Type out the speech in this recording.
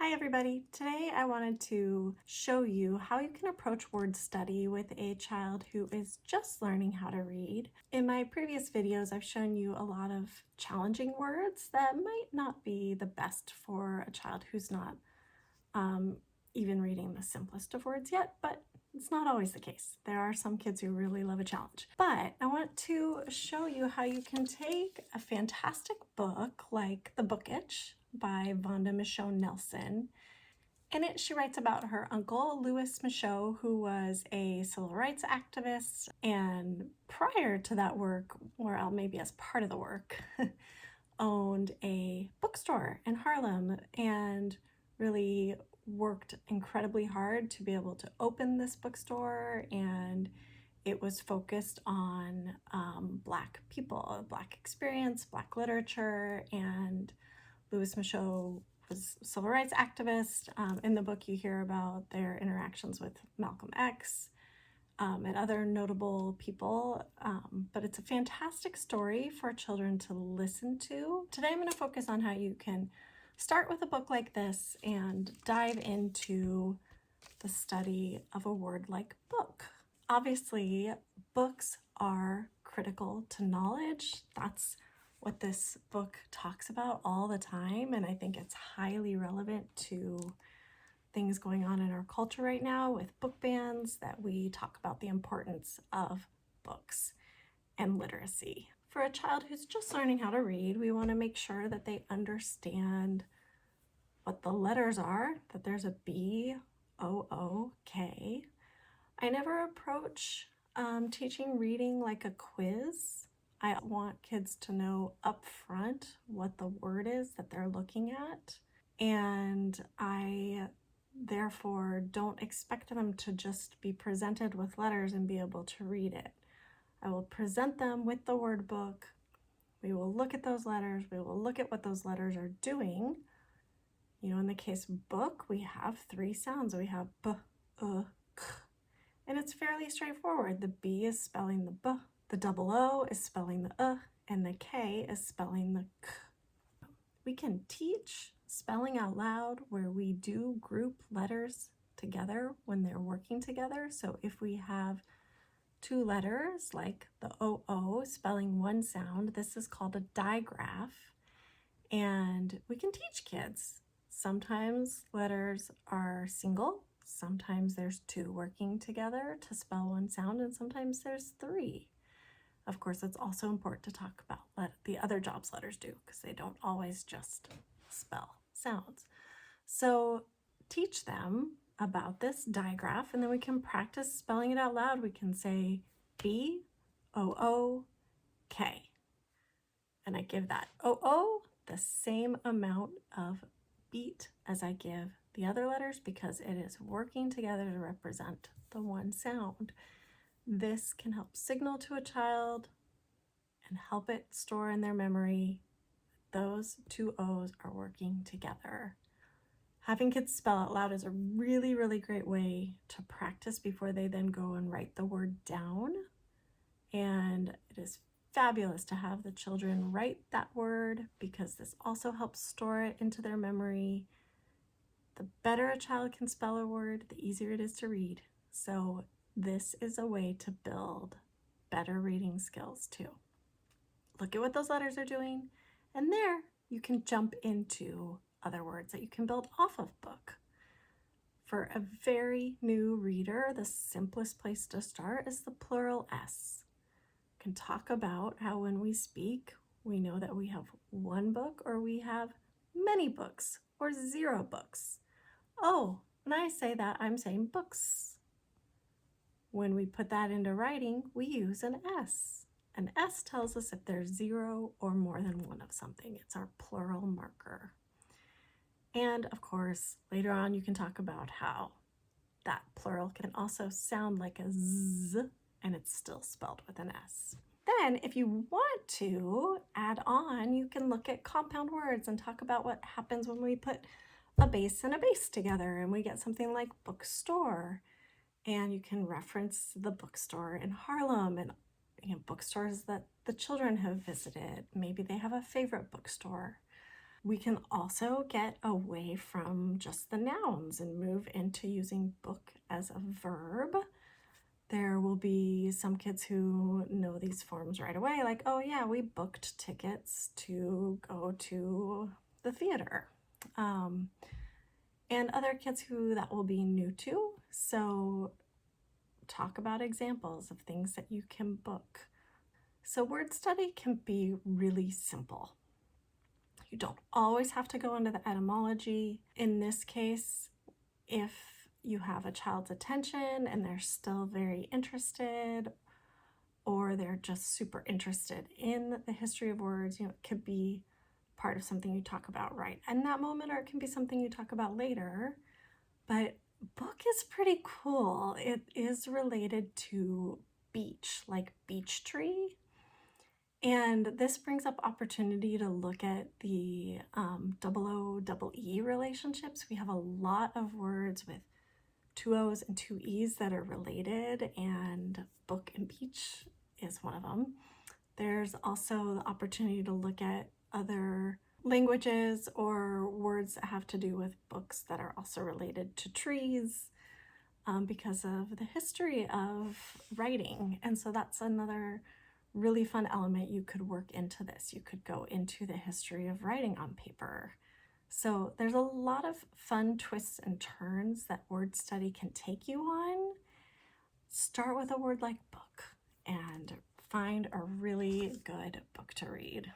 Hi everybody! Today I wanted to show you how you can approach word study with a child who is just learning how to read. In my previous videos, I've shown you a lot of challenging words that might not be the best for a child who's not even reading the simplest of words yet, but it's not always the case. There are some kids who really love a challenge. But I want to show you how you can take a fantastic book like The Book Itch by Vaunda Micheaux Nelson. In it, she writes about her uncle, Louis Michaux, who was a civil rights activist, and prior to that work, or maybe as part of the work, owned a bookstore in Harlem and really worked incredibly hard to be able to open this bookstore, and it was focused on Black people, Black experience, Black literature, and Louis Michaux was a civil rights activist. In the book you hear about their interactions with Malcolm X and other notable people, but it's a fantastic story for children to listen to. Today I'm going to focus on how you can start with a book like this and dive into the study of a word like book. Obviously, books are critical to knowledge. That's what this book talks about all the time, and I think it's highly relevant to things going on in our culture right now with book bans, that we talk about the importance of books and literacy. For a child who's just learning how to read, we want to make sure that they understand what the letters are, that there's a B, O, O, K. I never approach teaching reading like a quiz. I want kids to know up front what the word is that they're looking at, and I therefore don't expect them to just be presented with letters and be able to read it. I will present them with the word book. We will look at those letters. We will look at what those letters are doing. You know, in the case of book, we have three sounds. We have b, k. And it's fairly straightforward. The B is spelling the b, the double O is spelling the and the K is spelling the k. We can teach spelling out loud where we do group letters together when they're working together. So if we have two letters like the OO spelling one sound, this is called a digraph. And we can teach kids. Sometimes letters are single, sometimes there's two working together to spell one sound, and sometimes there's three. Of course, it's also important to talk about what the other jobs letters do, because they don't always just spell sounds. So teach them about this digraph, and then we can practice spelling it out loud. We can say B, O, O, K. And I give that O the same amount of beat as I give the other letters, because it is working together to represent the one sound. This can help signal to a child and help it store in their memory those two O's are working together. Having kids spell out loud is a really, really great way to practice before they then go and write the word down. And it is fabulous to have the children write that word, because this also helps store it into their memory. The better a child can spell a word, the easier it is to read. So this is a way to build better reading skills too. Look at what those letters are doing, and there you can jump into other words that you can build off of book. For a very new reader, the simplest place to start is the plural S. Can talk about how when we speak, we know that we have one book or we have many books or 0 books. Oh, when I say that, I'm saying books. When we put that into writing, we use an S. An S tells us if there's 0 or more than one of something. It's our plural marker. And of course, later on you can talk about how that plural can also sound like a Z, and it's still spelled with an S. Then, if you want to add on, you can look at compound words and talk about what happens when we put a base and a base together and we get something like bookstore. And you can reference the bookstore in Harlem and bookstores that the children have visited. Maybe they have a favorite bookstore. We can also get away from just the nouns and move into using book as a verb. There will be some kids who know these forms right away, like, oh yeah, we booked tickets to go to the theater. And other kids who that will be new to. So talk about examples of things that you can book. So word study can be really simple. You don't always have to go into the etymology. In this case, if you have a child's attention and they're still very interested, or they're just super interested in the history of words, it could be part of something you talk about right in that moment, or it can be something you talk about later. But book is pretty cool. It is related to beech, like beech tree. And this brings up opportunity to look at the OOEE relationships. We have a lot of words with two O's and two E's that are related, and book and beech is one of them. There's also the opportunity to look at other languages or words that have to do with books that are also related to trees because of the history of writing. And so that's another really fun element you could work into this. You could go into the history of writing on paper. So there's a lot of fun twists and turns that word study can take you on. Start with a word like book and find a really good book to read.